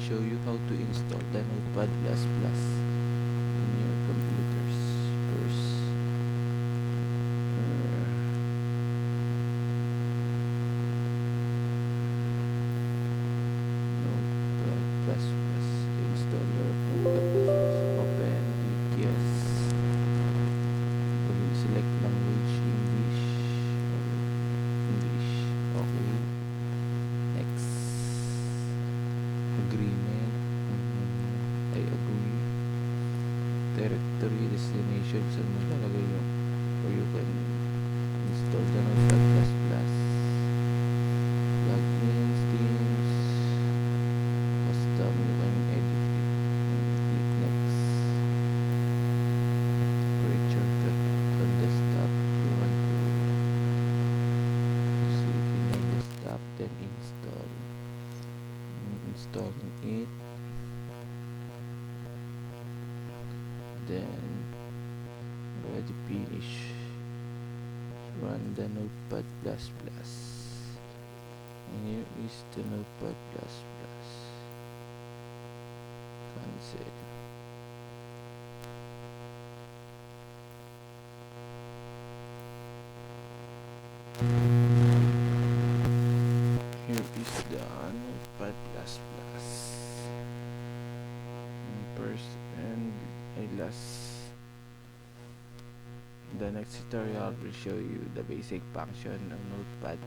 show you how to install the Notepad++ in your computers. First, Notepad++ installer of Notepad++. Open yes. Select language English. Okay. Next. Agreement. I agree. Directory destination saan mo lalagay yung or you can install the Notepad++. Plugins, themes, custom, you can edit it. Click next. Create shortcut on desktop. You want to see it in your desktop, then install. Installing it. Then already finish. Run the Notepad++. And here is the Notepad++. Cancel. Here is the Notepad++. First and last. The next tutorial will show you the basic function of Notepad++.